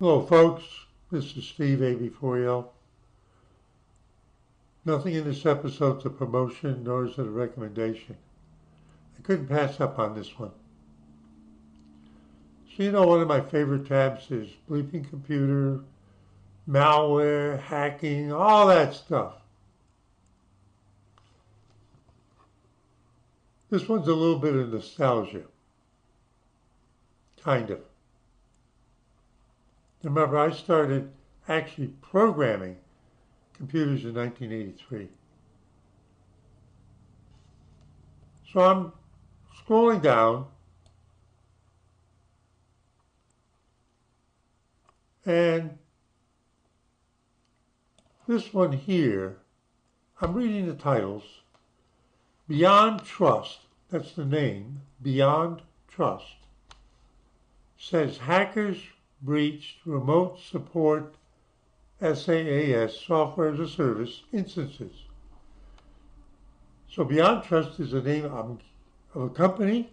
Hello folks, this is Steve AB4L. Nothing in this episode's a promotion, nor is it a recommendation. I couldn't pass up on this one. So one of my favorite tabs is bleeping computer, malware, hacking, all that stuff. This one's a little bit of nostalgia. Kind of. Remember, I started actually programming computers in 1983. So I'm scrolling down, and this one here, I'm reading the titles. Beyond Trust, that's the name, Beyond Trust, says hackers breached remote support SaaS, software as a service, instances. So Beyond Trust is the name of a company,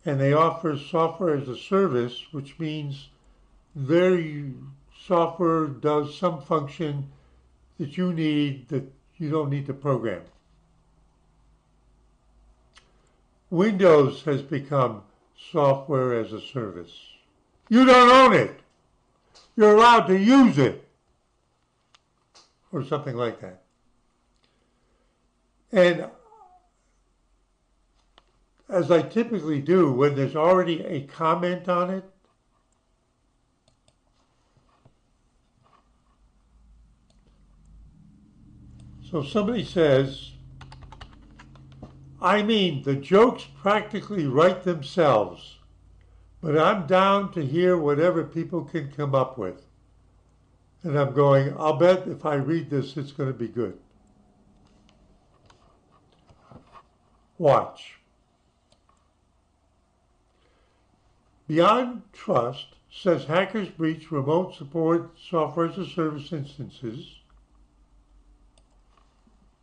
and they offer software as a service, which means their software does some function that you need that you don't need to program. Windows has become software as a service. You don't own it. You're allowed to use it, or something like that. And as I typically do, when there's already a comment on it, so somebody says, I mean, the jokes practically write themselves, but I'm down to hear whatever people can come up with. And I'm going, I'll bet if I read this, it's going to be good. Watch. Beyond Trust says hackers breach remote support software as a service instances.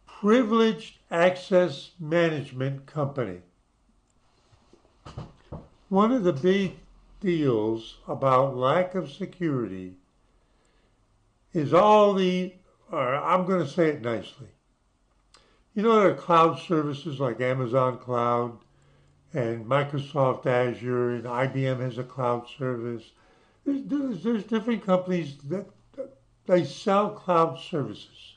Privileged Access Management Company. One of the big deals about lack of security is all the, or I'm going to say it nicely. There are cloud services like Amazon Cloud and Microsoft Azure, and IBM has a cloud service. There's different companies that they sell cloud services.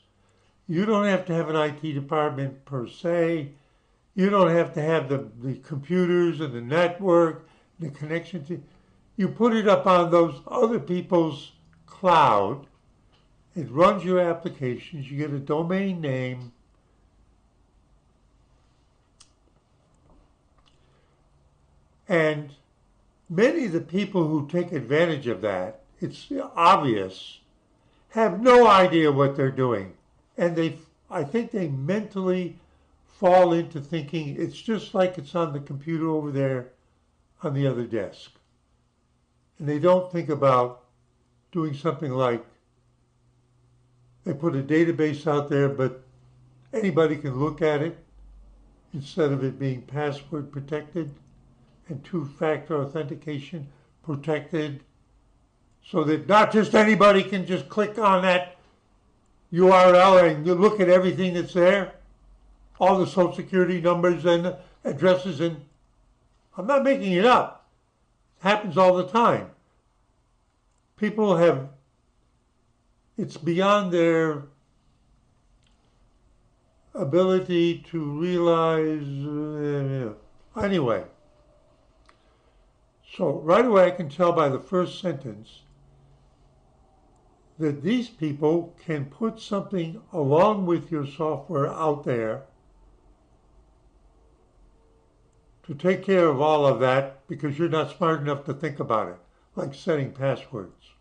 You don't have to have an IT department per se. You don't have to have the computers and the network, the connection to. You put it up on those other people's cloud. It runs your applications. You get a domain name. And many of the people who take advantage of that, it's obvious, have no idea what they're doing. And I think they mentally fall into thinking it's just like it's on the computer over there on the other desk. And they don't think about doing something like they put a database out there, but anybody can look at it instead of it being password protected and two-factor authentication protected, so that not just anybody can just click on that URL and you look at everything that's there, all the social security numbers and addresses, and I'm not making it up. It happens all the time. People it's beyond their ability to realize, anyway. So right away I can tell by the first sentence that these people can put something along with your software out there to take care of all of that because you're not smart enough to think about it, like setting passwords.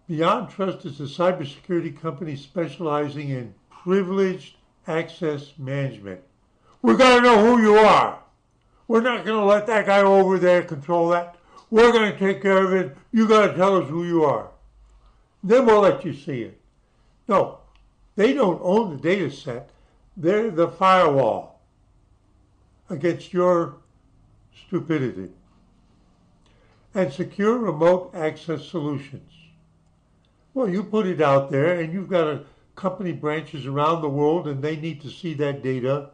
Beyond Trust is a cybersecurity company specializing in privileged access management. We're going to know who you are. We're not going to let that guy over there control that. We're going to take care of it. You got to tell us who you are. Then we'll let you see it. No, they don't own the data set. They're the firewall against your stupidity. And secure remote access solutions. Well, you put it out there and you've got a company branches around the world and they need to see that data.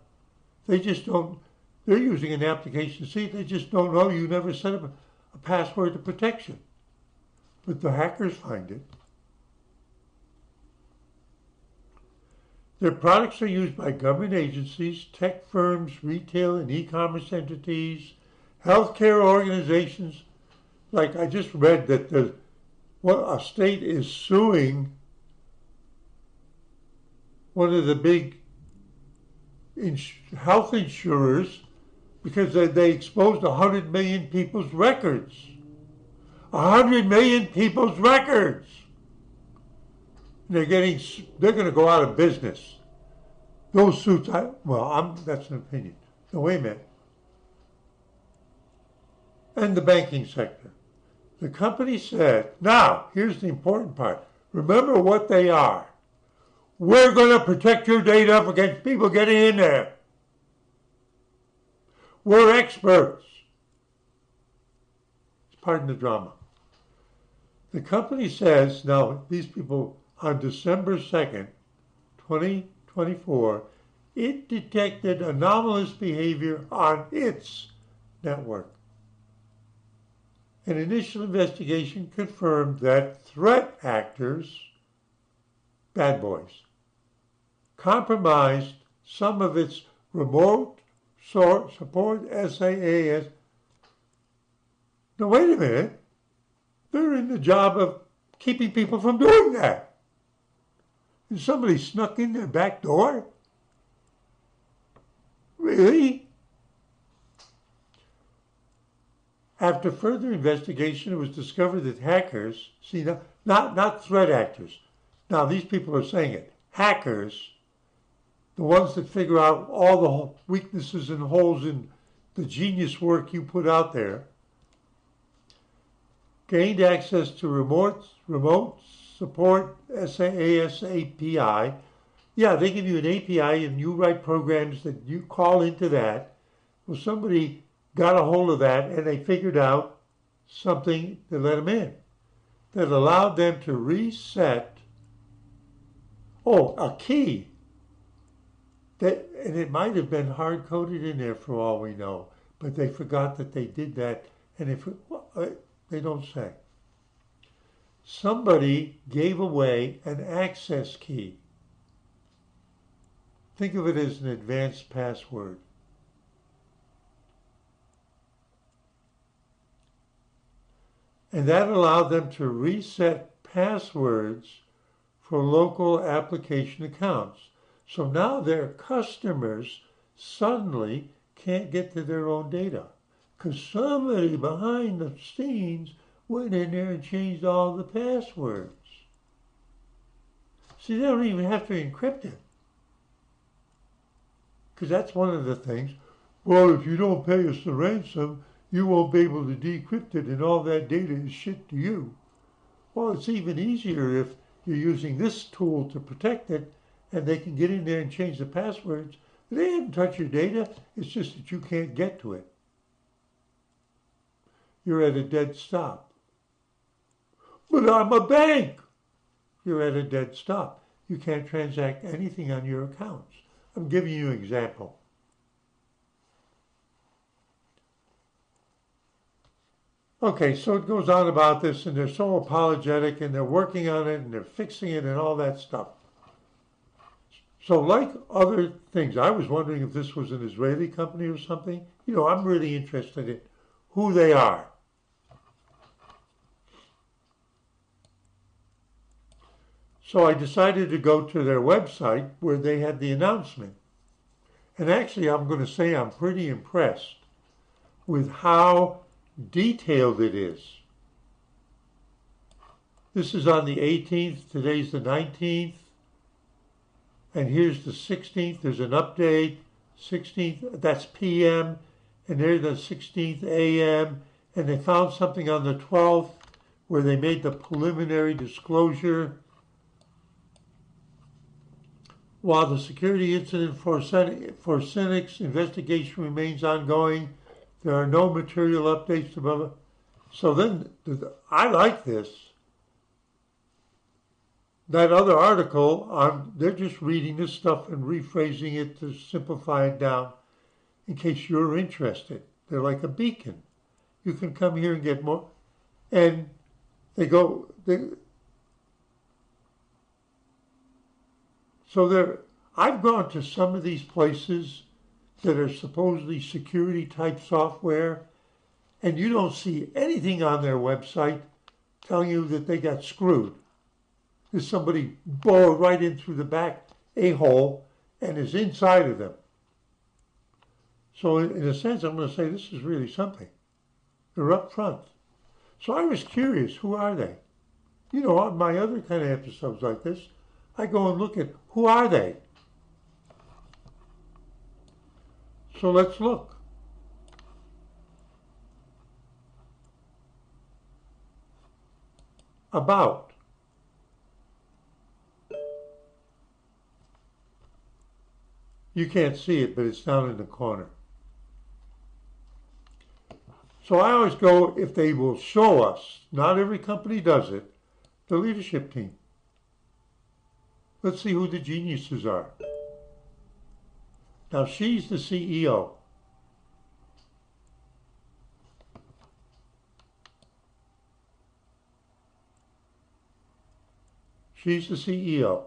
They just don't, they're using an application to see it. They just don't know you never set up a password to protection. But the hackers find it. Their products are used by government agencies, tech firms, retail and e-commerce entities, healthcare organizations. Like I just read that a state is suing one of the big health insurers because they exposed 100 million people's records. 100 million people's records. They're going to go out of business. Those suits, that's an opinion. No, wait a minute. And the banking sector. The company said, now, here's the important part. Remember what they are. We're going to protect your data against people getting in there. We're experts. Pardon the drama. The company says, now, these people, on December 2nd, 2024, it detected anomalous behavior on its network. An initial investigation confirmed that threat actors, bad boys, compromised some of its remote support SaaS. Now wait a minute. They're in the job of keeping people from doing that. And somebody snuck in their back door? Really? After further investigation, it was discovered that hackers, not threat actors. Now, these people are saying it. Hackers, the ones that figure out all the weaknesses and holes in the genius work you put out there, gained access to remote support SaaS API. Yeah, they give you an API and you write programs that you call into that. Well, somebody got a hold of that and they figured out something that let them in, that allowed them to reset, a key. And it might have been hard-coded in there for all we know, but they forgot that they did that, and they don't say. Somebody gave away an access key. Think of it as an advanced password. And that allowed them to reset passwords for local application accounts. So now their customers suddenly can't get to their own data because somebody behind the scenes went in there and changed all the passwords. See, they don't even have to encrypt it. Because that's one of the things. Well, if you don't pay us the ransom, you won't be able to decrypt it and all that data is shit to you. Well, it's even easier if you're using this tool to protect it and they can get in there and change the passwords. They haven't touched your data. It's just that you can't get to it. You're at a dead stop. But I'm a bank. You're at a dead stop. You can't transact anything on your accounts. I'm giving you an example. Okay, so it goes on about this, and they're so apologetic, and they're working on it, and they're fixing it, and all that stuff. So like other things, I was wondering if this was an Israeli company or something. I'm really interested in who they are. So I decided to go to their website where they had the announcement. And actually, I'm going to say I'm pretty impressed with how detailed it is. This is on the 18th, today's the 19th, and here's the 16th, there's an update, 16th, that's PM, and there's the 16th AM, and they found something on the 12th where they made the preliminary disclosure. While the security incident for Cynics investigation remains ongoing, There are no material updates to blah, blah. So then, I like this. That other article, they're just reading this stuff and rephrasing it to simplify it down in case you're interested. They're like a beacon. You can come here and get more. And I've gone to some of these places that are supposedly security type software, and you don't see anything on their website telling you that they got screwed. There's somebody burrowed right in through the back a-hole and is inside of them. So in a sense, I'm going to say this is really something. They're up front. So I was curious, who are they? You know, on my other kind of episodes like this, I go and look at who are they? So let's look. About. You can't see it, but it's down in the corner. So I always go, if they will show us, not every company does it, the leadership team. Let's see who the geniuses are. Now she's the CEO. She's the CEO.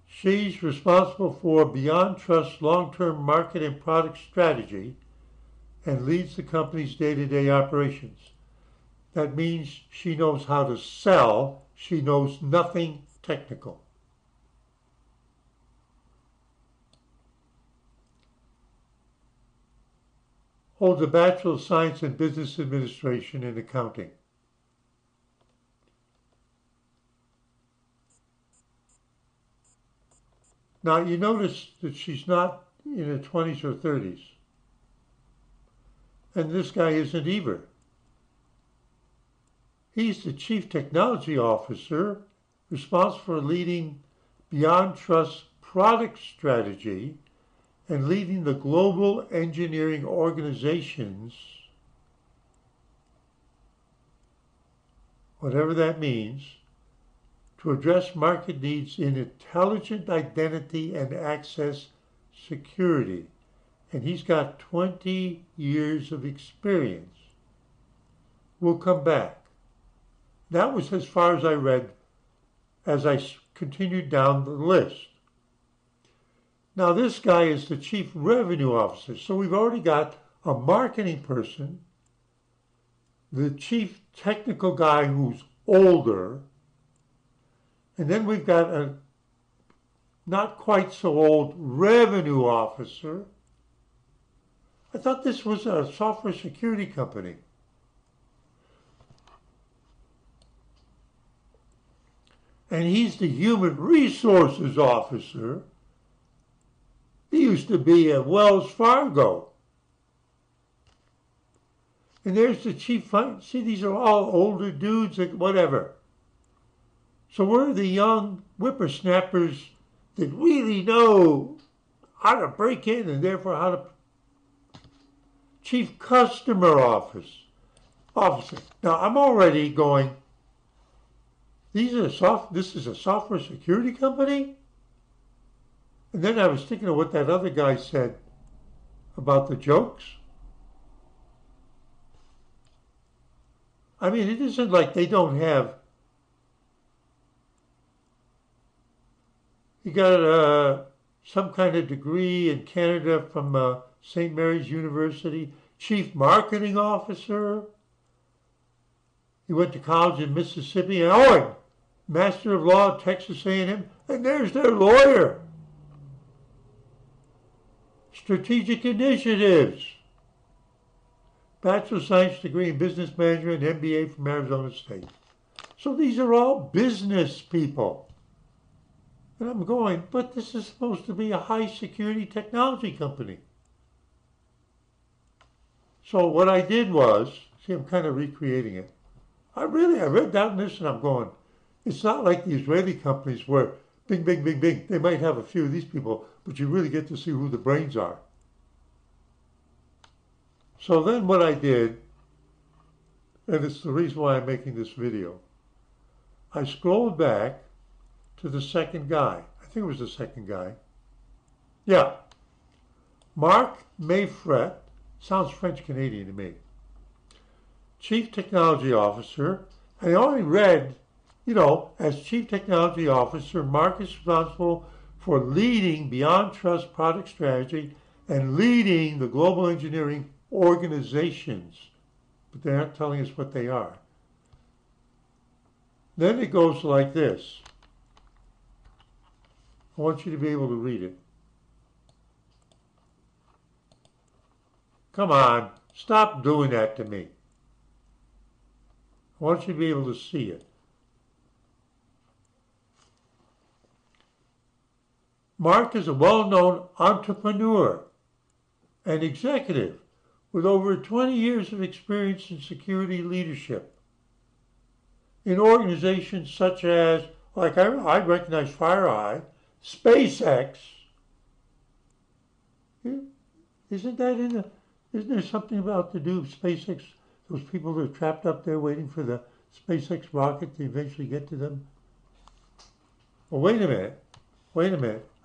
She's responsible for Beyond Trust's long-term market and product strategy and leads the company's day-to-day operations. That means she knows how to sell. She knows nothing technical. Holds a Bachelor of Science in Business Administration and Accounting. Now, you notice that she's not in her 20s or 30s. And this guy isn't either. He's the Chief Technology Officer, responsible for leading Beyond Trust's product strategy and leading the global engineering organizations, whatever that means, to address market needs in intelligent identity and access security. And he's got 20 years of experience. We'll come back. That was as far as I read as I continued down the list. Now this guy is the Chief Revenue Officer. So we've already got a marketing person, the Chief Technical guy who's older, and then we've got a not quite so old revenue officer. I thought this was a software security company. And he's the human resources officer. He used to be at Wells Fargo. And there's the chief, see, these are all older dudes, whatever. So we're the young whippersnappers that really know how to break in and therefore how to... Chief Customer Officer. Now I'm already going, this is a software security company? And then I was thinking of what that other guy said about the jokes. I mean, it isn't like they don't have... He got some kind of degree in Canada from St. Mary's University, Chief Marketing Officer. He went to college in Mississippi, and Master of Law at Texas A&M, and there's their lawyer. Strategic Initiatives. Bachelor of Science degree in Business Management, MBA from Arizona State. So these are all business people. And I'm going, but this is supposed to be a high security technology company. So what I did was, see, I'm kind of recreating it. I read down this and I'm going, it's not like the Israeli companies where bing, bing, bing, bing. They might have a few of these people, but you really get to see who the brains are. So then what I did, and it's the reason why I'm making this video, I scrolled back to the second guy. I think it was the second guy. Yeah. Mark Mayfret, sounds French-Canadian to me. Chief Technology Officer. I only read, as Chief Technology Officer, Mark is responsible for leading Beyond Trust product strategy and leading the global engineering organizations. But they aren't telling us what they are. Then it goes like this. I want you to be able to read it. Come on, stop doing that to me. I want you to be able to see it. Mark is a well-known entrepreneur and executive with over 20 years of experience in security leadership in organizations such as, like I recognize FireEye, SpaceX. Isn't there something about to do with SpaceX? Those people that are trapped up there waiting for the SpaceX rocket to eventually get to them? Well, wait a minute.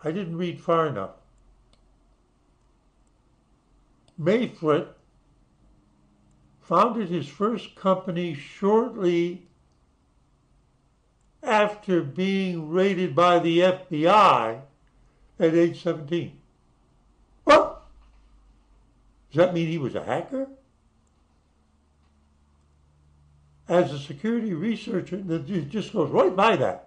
I didn't read far enough. Mayfret founded his first company shortly after being raided by the FBI at age 17. What? Does that mean he was a hacker? As a security researcher, it just goes right by that.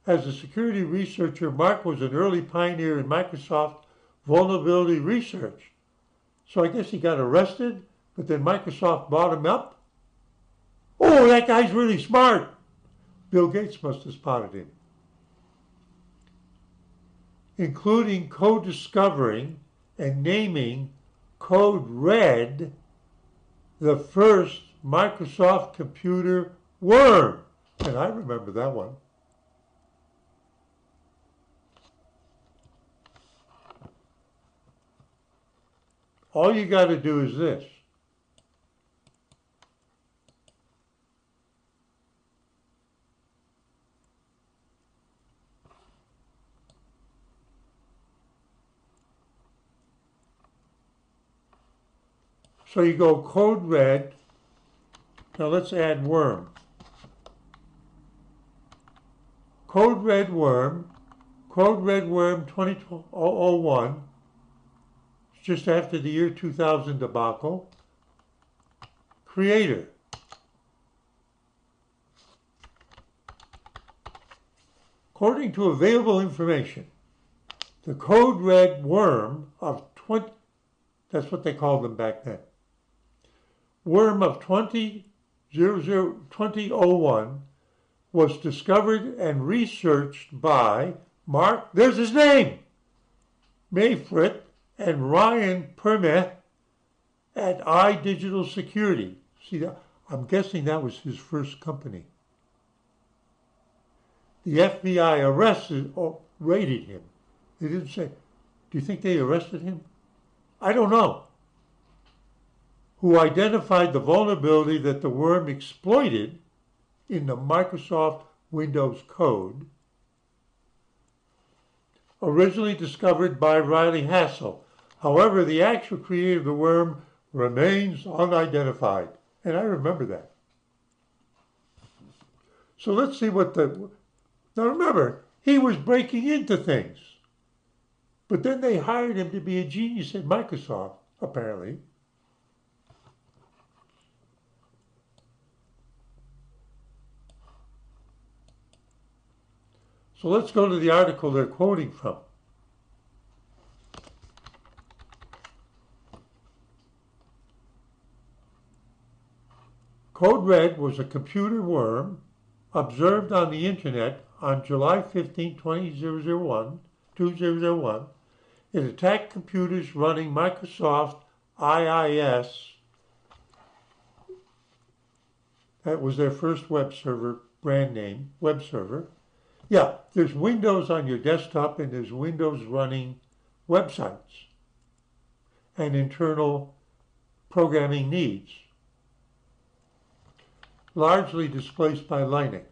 As a security researcher, Mark was an early pioneer in Microsoft vulnerability research. So I guess he got arrested, but then Microsoft bought him up. Oh, that guy's really smart. Bill Gates must have spotted him. Including co-discovering and naming Code Red, the first Microsoft computer worm. And I remember that one. All you got to do is this. So you go Code Red. Now let's add worm. Code Red worm 2001, just after the year 2000 debacle. Creator. According to available information, the Code Red worm of 20, that's what they called them back then. Worm of 2001 was discovered and researched by Mark, there's his name, Mayfret and Ryan Permeth at iDigital Security. See, I'm guessing that was his first company. The FBI arrested or raided him. They didn't say, do you think they arrested him? I don't know. Who identified the vulnerability that the worm exploited in the Microsoft Windows code, originally discovered by Riley Hassel. However, the actual creator of the worm remains unidentified. And I remember that. So let's see what now remember, he was breaking into things. But then they hired him to be a genius at Microsoft, apparently. So let's go to the article they're quoting from. Code Red was a computer worm observed on the internet on July 15, 2001. It attacked computers running Microsoft IIS. That was their first web server, brand name, web server. Yeah, there's Windows on your desktop and there's Windows running websites and internal programming needs, largely displaced by Linux.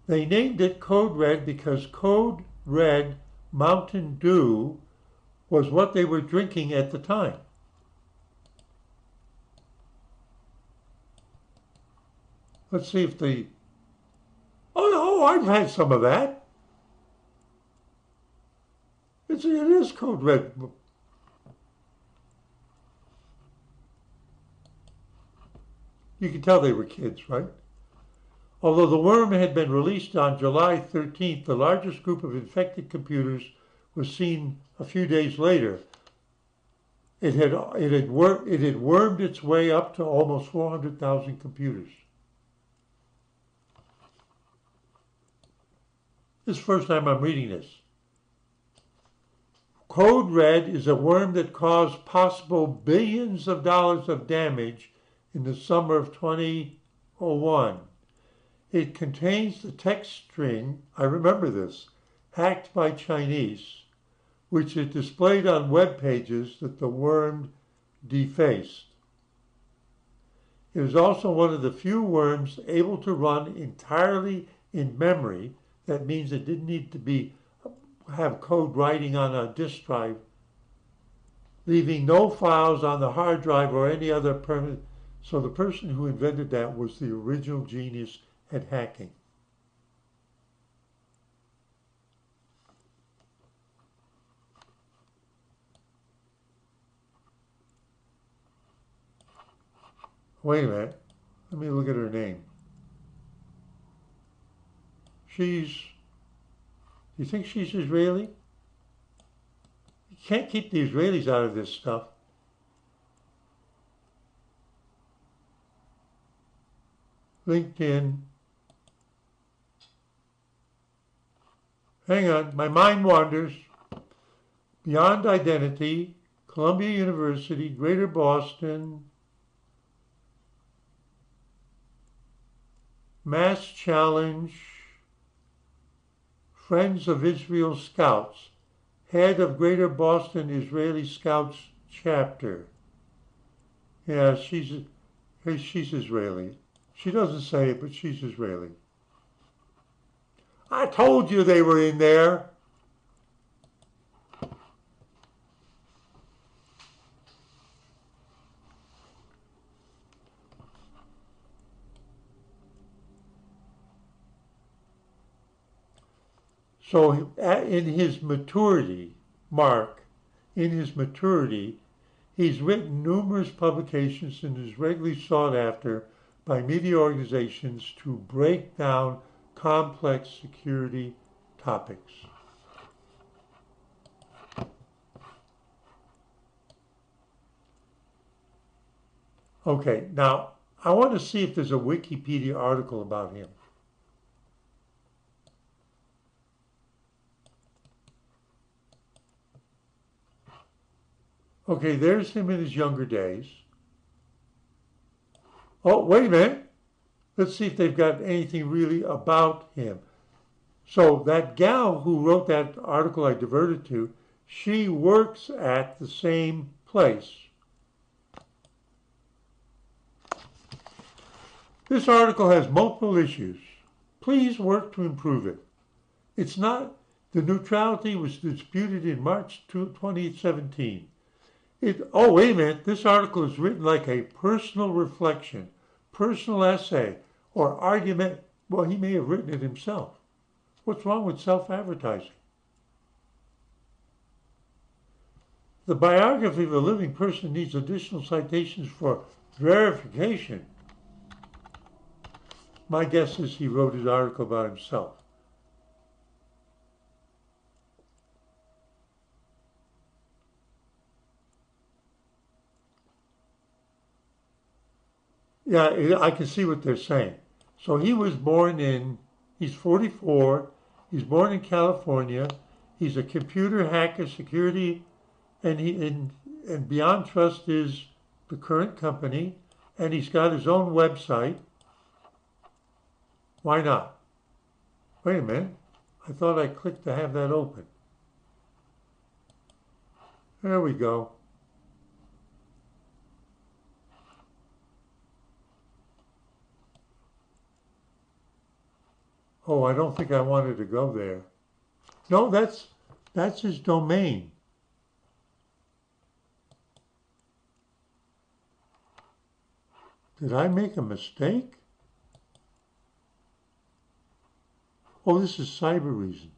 They named it Code Red because Code Red Mountain Dew was what they were drinking at the time. Let's see if the... Oh, no, I've had some of that. It is Code Red. You can tell they were kids, right? Although the worm had been released on July 13th, the largest group of infected computers was seen a few days later. It had wormed its way up to almost 400,000 computers. This is the first time I'm reading this. Code Red is a worm that caused possible billions of dollars of damage in the summer of 2001. It contains the text string, I remember this, hacked by Chinese, which is displayed on web pages that the worm defaced. It is also one of the few worms able to run entirely in memory. That means it didn't need to have code writing on a disk drive, leaving no files on the hard drive or any other permanent. So the person who invented that was the original genius at hacking. Wait a minute. Let me look at her name. Do you think she's Israeli? You can't keep the Israelis out of this stuff. LinkedIn. Hang on, my mind wanders. Beyond Identity, Columbia University, Greater Boston, Mass Challenge, Friends of Israel Scouts, head of Greater Boston Israeli Scouts chapter. Yeah, she's Israeli. She doesn't say it, but she's Israeli. I told you they were in there. So in his maturity, he's written numerous publications and is regularly sought after by media organizations to break down complex security topics. Okay, now I want to see if there's a Wikipedia article about him. Okay, there's him in his younger days. Oh, wait a minute. Let's see if they've got anything really about him. So that gal who wrote that article I diverted to, she works at the same place. This article has multiple issues. Please work to improve it. It's not, the neutrality was disputed in March 2017. Oh, wait a minute, this article is written like a personal reflection, personal essay, or argument. Well, he may have written it himself. What's wrong with self-advertising? The biography of a living person needs additional citations for verification. My guess is he wrote his article about himself. Yeah, I can see what they're saying. So he was born he's 44, he's born in California, he's a computer hacker, security, and Beyond Trust is the current company, and he's got his own website. Why not? Wait a minute. I thought I clicked to have that open. There we go. Oh, I don't think I wanted to go there. No, that's his domain. Did I make a mistake? Oh, this is Cyber Reason.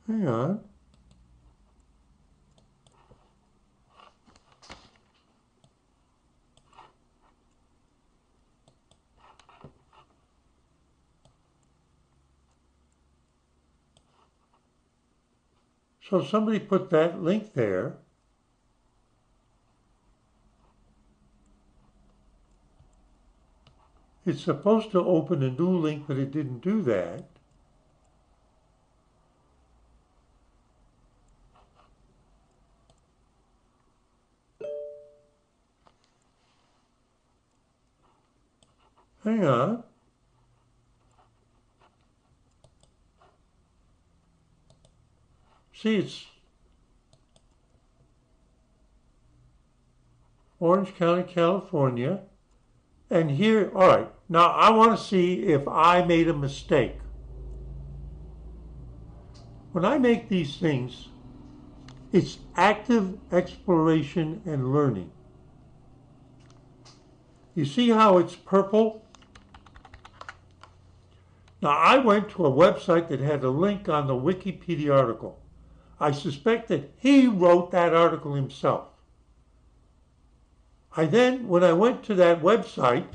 Hang on. So somebody put that link there. It's supposed to open a new link, but it didn't do that. Hang on. See, it's Orange County, California. And here, all right, now I want to see if I made a mistake. When I make these things, it's active exploration and learning. You see how it's purple? Now I went to a website that had a link on the Wikipedia article. I suspect that he wrote that article himself. When I went to that website,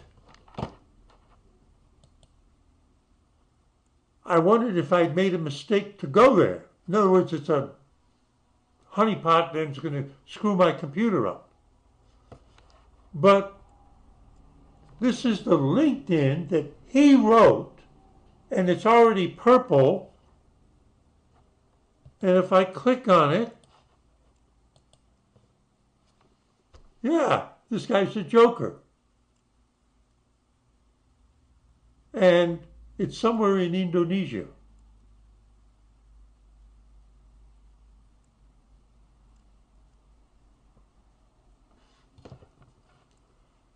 I wondered if I'd made a mistake to go there. In other words, it's a honeypot and it's going to screw my computer up. But this is the LinkedIn that he wrote, and it's already purple. And if I click on it, yeah, this guy's a joker. And it's somewhere in Indonesia.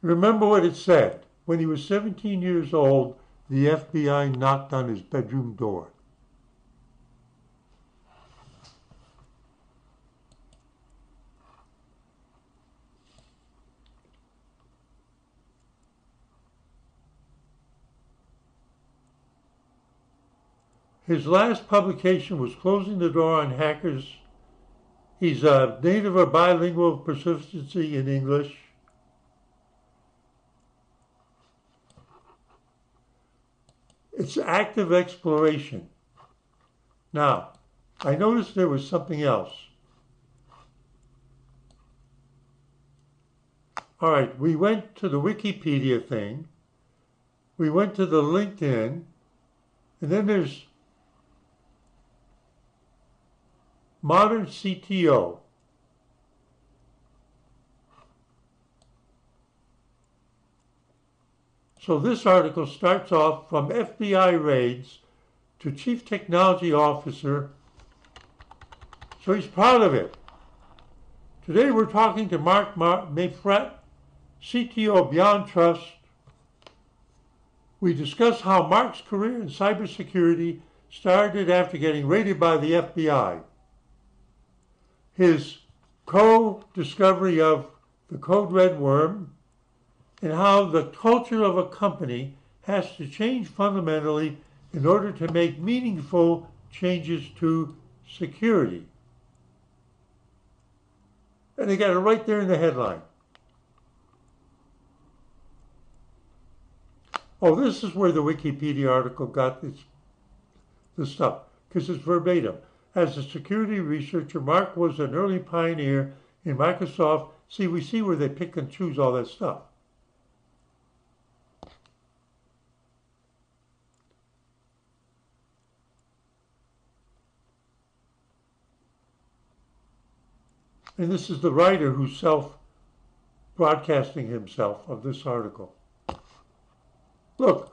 Remember what it said. When he was 17 years old, the FBI knocked on his bedroom door. His last publication was Closing the Door on Hackers. He's a native or bilingual proficiency in English. It's active exploration. Now, I noticed there was something else. All right, we went to the Wikipedia thing. We went to the LinkedIn. And then there's modern CTO. So this article starts off from FBI raids to Chief Technology Officer. So he's proud of it. Today we're talking to Mark Mayfret, CTO of Beyond Trust. We discuss how Mark's career in cybersecurity started after getting raided by the FBI. His co-discovery of the Code Red Worm, and how the culture of a company has to change fundamentally in order to make meaningful changes to security. And they got it right there in the headline. Oh, this is where the Wikipedia article got this stuff, because it's verbatim. As a security researcher, Mark was an early pioneer in Microsoft. See, we see where they pick and choose all that stuff. And this is the writer who's self-broadcasting himself of this article. Look,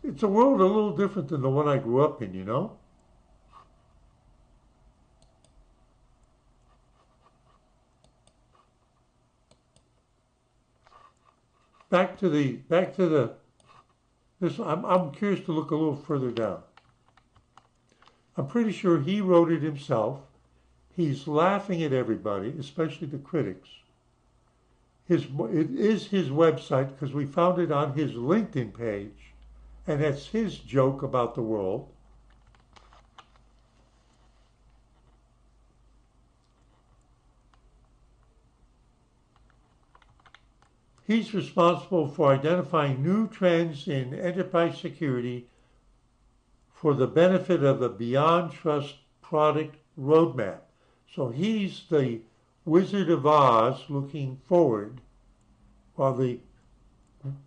it's a world a little different than the one I grew up in, you know? Back to the this. I'm curious to look a little further down. I'm pretty sure he wrote it himself. He's laughing at everybody, especially the critics. It is his website because we found it on his LinkedIn page, and that's his joke about the world. He's responsible for identifying new trends in enterprise security for the benefit of the Beyond Trust product roadmap. So he's the Wizard of Oz looking forward while the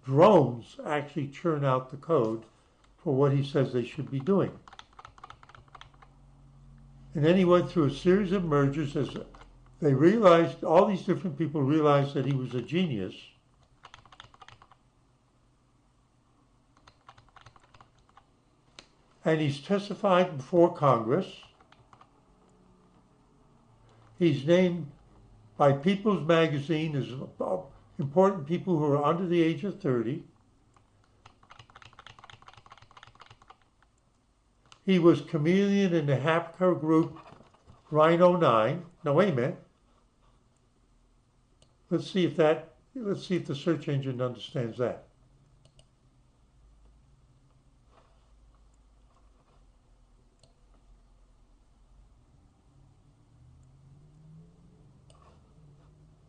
drones actually churn out the code for what he says they should be doing. And then he went through a series of mergers as they realized, all these different people realized that he was a genius. And he's testified before Congress. He's named by People's Magazine as important people who are under the age of 30. He was chameleon in the hacker group Rhino 9. Now wait a minute. Let's see if the search engine understands that.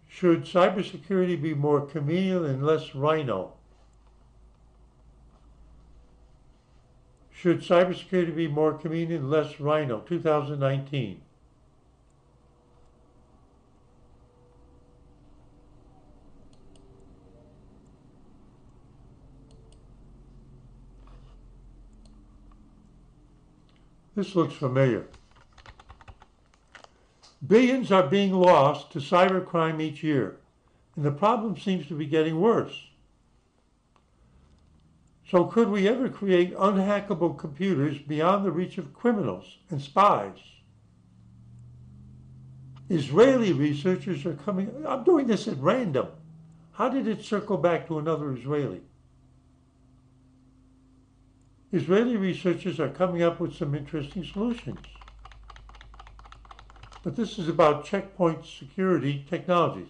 Should cybersecurity be more chameleon and less rhino? Should cybersecurity be more chameleon and less rhino? 2019. This looks familiar. Billions are being lost to cybercrime each year, and the problem seems to be getting worse. So could we ever create unhackable computers beyond the reach of criminals and spies? Israeli researchers are coming. I'm doing this at random. How did it circle back to another Israeli? Israeli researchers are coming up with some interesting solutions. But this is about checkpoint security technologies.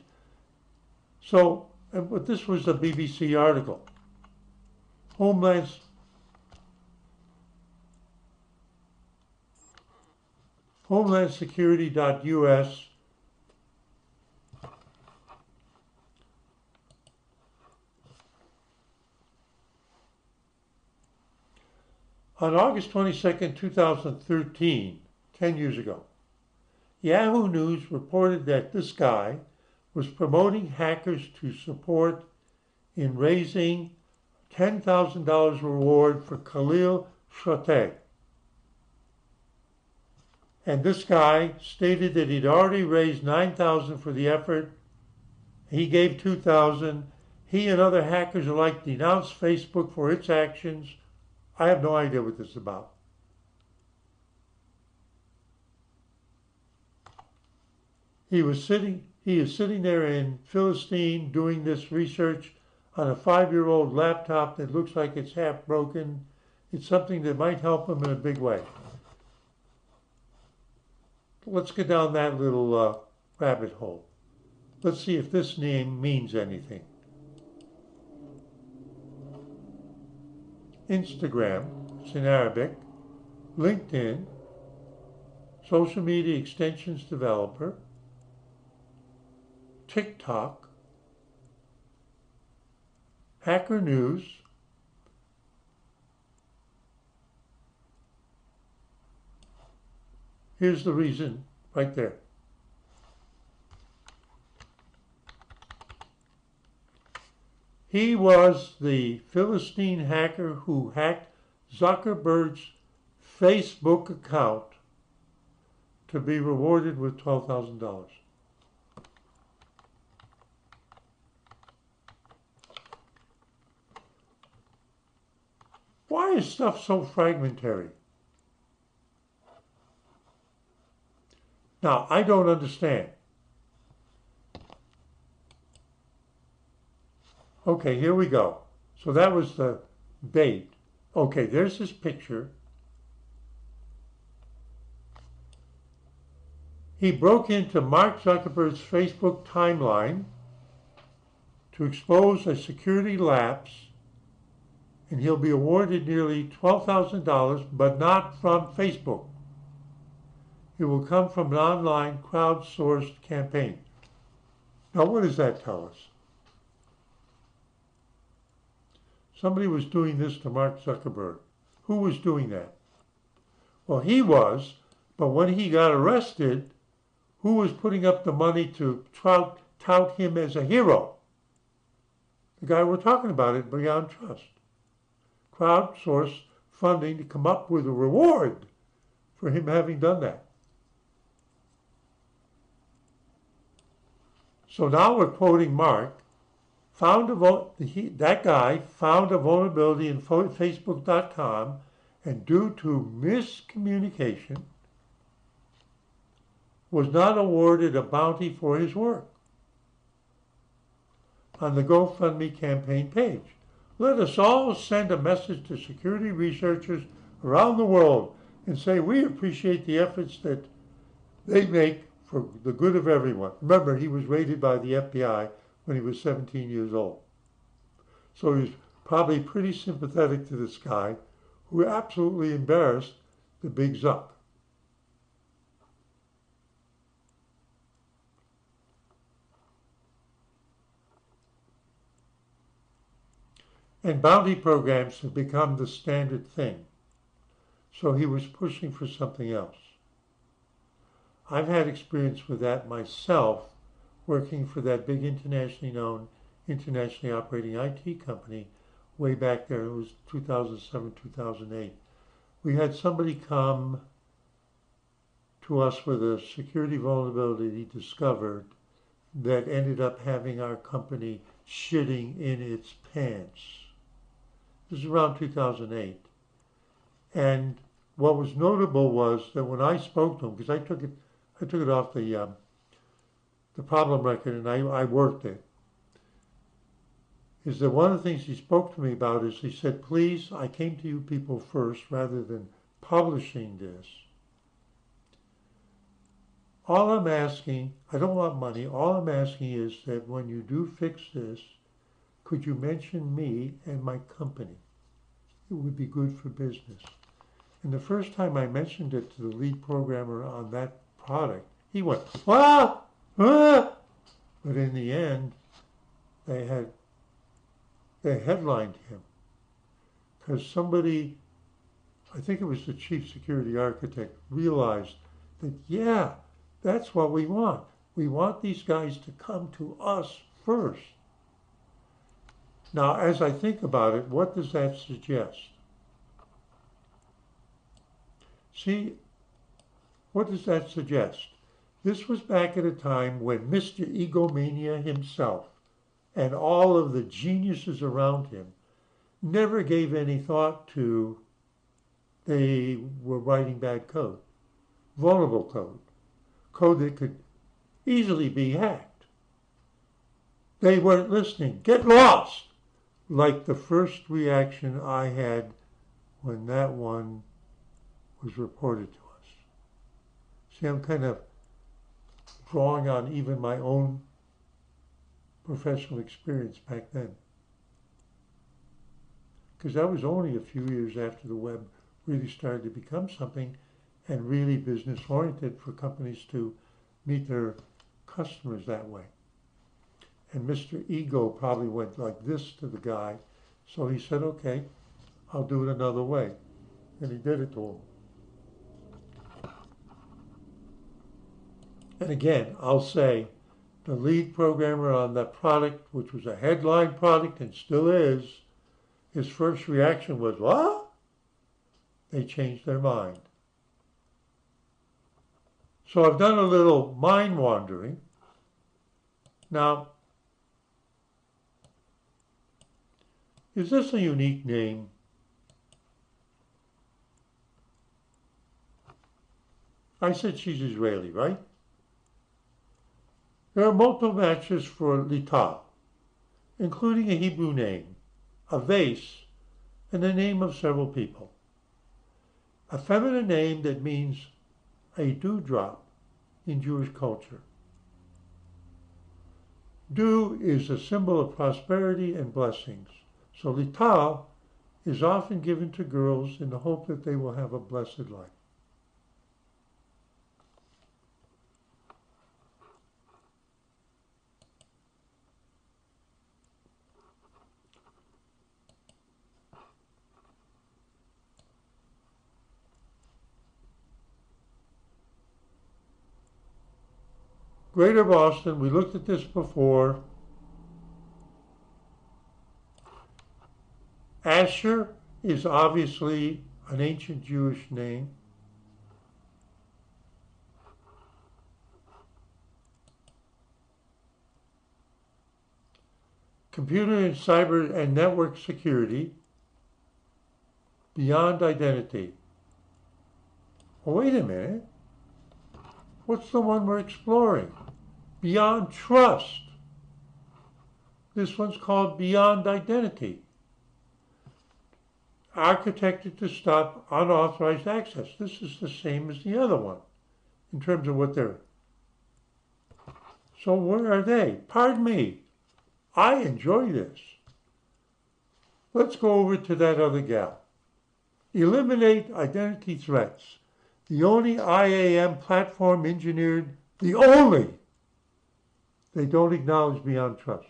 So, but this was a BBC article. Homelandsecurity.us on August 22nd, 2013, 10 years ago, Yahoo News reported that this guy was promoting hackers to support in raising $10,000 reward for Khalil Shoteh. And this guy stated that he'd already raised $9,000 for the effort. He gave $2,000. He and other hackers alike denounced Facebook for its actions. I have no idea what this is about. He is sitting there in Philistine doing this research on a 5-year-old laptop that looks like it's half broken. It's something that might help him in a big way. Let's get down that little rabbit hole. Let's see if this name means anything. Instagram, it's in Arabic. LinkedIn, social media extensions developer. TikTok, Hacker News, here's the reason right there. He was the Philistine hacker who hacked Zuckerberg's Facebook account to be rewarded with $12,000. Why is stuff so fragmentary? Now, I don't understand. Okay, here we go. So that was the bait. Okay, there's this picture. He broke into Mark Zuckerberg's Facebook timeline to expose a security lapse, and he'll be awarded nearly $12,000, but not from Facebook. It will come from an online crowdsourced campaign. Now, what does that tell us? Somebody was doing this to Mark Zuckerberg. Who was doing that? Well, he was, but when he got arrested, who was putting up the money to tout him as a hero? The guy we're talking about at Beyond Trust. Crowdsourced funding to come up with a reward for him having done that. So now we're quoting Mark. That guy found a vulnerability in Facebook.com, and due to miscommunication, was not awarded a bounty for his work on the GoFundMe campaign page. Let us all send a message to security researchers around the world and say we appreciate the efforts that they make for the good of everyone. Remember, he was raided by the FBI when he was 17 years old. So he was probably pretty sympathetic to this guy who absolutely embarrassed the big Zuck. And bounty programs have become the standard thing. So he was pushing for something else. I've had experience with that myself, working for that big internationally known, internationally operating IT company way back there. It was 2007, 2008. We had somebody come to us with a security vulnerability he discovered that ended up having our company shitting in its pants. This is around 2008. And what was notable was that when I spoke to him, because I took it off the problem record and I worked it, is that one of the things he spoke to me about is he said, please, I came to you people first rather than publishing this. All I'm asking, I don't want money, all I'm asking is that when you do fix this, could you mention me and my company? It would be good for business. And the first time I mentioned it to the lead programmer on that product, he went, ah, ah. But in the end, they headlined him because somebody, I think it was the chief security architect, realized that, yeah, that's what we want. We want these guys to come to us first. Now, as I think about it, what does that suggest? See, what does that suggest? This was back at a time when Mr. Egomania himself and all of the geniuses around him never gave any thought to they were writing bad code, vulnerable code that could easily be hacked. They weren't listening. Get lost! Like the first reaction I had when that one was reported to us. See, I'm kind of drawing on even my own professional experience back then. Because that was only a few years after the web really started to become something and really business oriented for companies to meet their customers that way. And Mr. Ego probably went like this to the guy. So he said, okay, I'll do it another way. And he did it to him. And again, I'll say the lead programmer on that product, which was a headline product and still is, his first reaction was, what? They changed their mind. So I've done a little mind wandering. Now, is this a unique name? I said she's Israeli, right? There are multiple matches for Lita, including a Hebrew name, a vase, and the name of several people. A feminine name that means a dewdrop in Jewish culture. Dew is a symbol of prosperity and blessings. So Lita is often given to girls in the hope that they will have a blessed life. Greater Boston, we looked at this before. Asher is obviously an ancient Jewish name. Computer and cyber and network security, beyond identity. Oh, wait a minute. What's the one we're exploring? Beyond trust. This one's called beyond identity. Architected to stop unauthorized access. This is the same as the other one in terms of what they're. So where are they? Pardon me. I enjoy this. Let's go over to that other gal. Eliminate identity threats. The only IAM platform engineered, the only, they don't acknowledge beyond trust.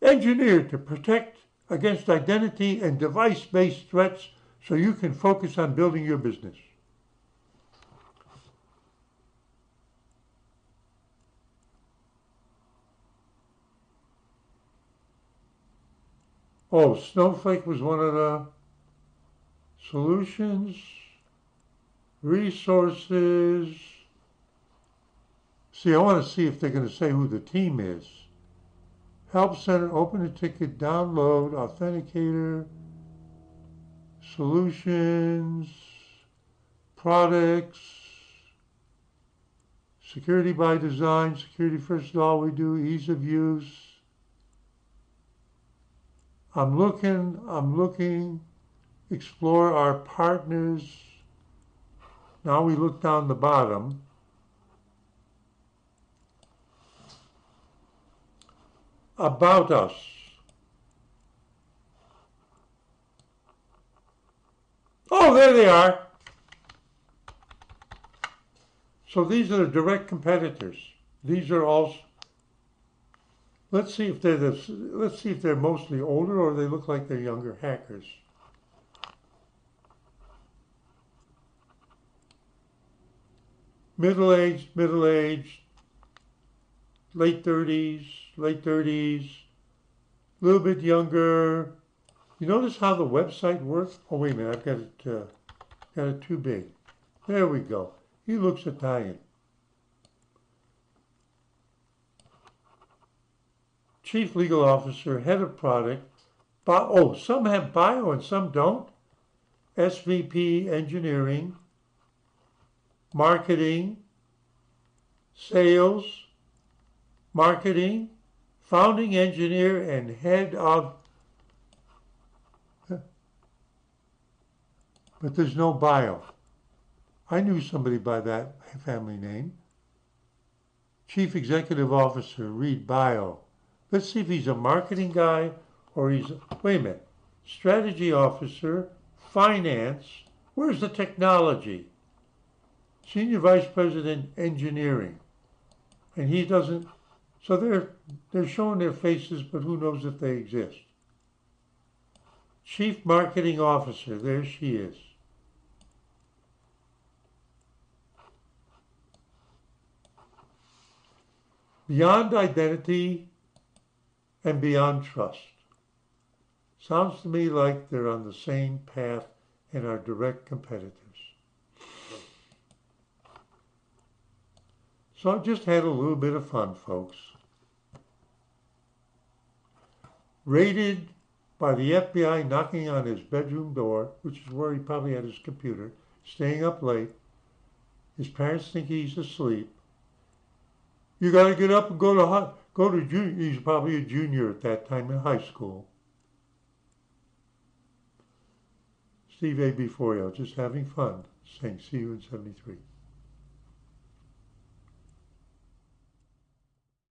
Engineered to protect against identity and device-based threats so you can focus on building your business. Oh, Snowflake was one of the solutions. Resources. See, I want to see if they're going to say who the team is. Help Center, open a ticket, download, authenticator, solutions, products, security by design, security first of all we do, ease of use. I'm looking, explore our partners. Now we look down the bottom. About us. Oh, there they are. So these are the direct competitors. These are all. Let's see if they're mostly older or they look like they're younger hackers. Middle-aged, late 30s, a little bit younger. You notice how the website works? Oh, wait a minute, I've got it too big. There we go. He looks Italian. Chief Legal Officer, Head of Product. Some have bio and some don't. SVP Engineering, Marketing, Sales, Marketing, Founding Engineer, and Head of... But there's no bio. I knew somebody by that family name. Chief Executive Officer, read bio. Let's see if he's a marketing guy or he's, wait a minute, Strategy Officer, Finance, where's the technology? Senior Vice President, Engineering. And he doesn't, so they're showing their faces, but who knows if they exist. Chief Marketing Officer, there she is. Beyond identity and beyond trust. Sounds to me like they're on the same path and are direct competitors. So I just had a little bit of fun, folks. Raided by the FBI knocking on his bedroom door, which is where he probably had his computer, staying up late. His parents think he's asleep. You got to get up and go to junior. He's probably a junior at that time in high school. Steve A. Beforio, just having fun, saying see you in 73.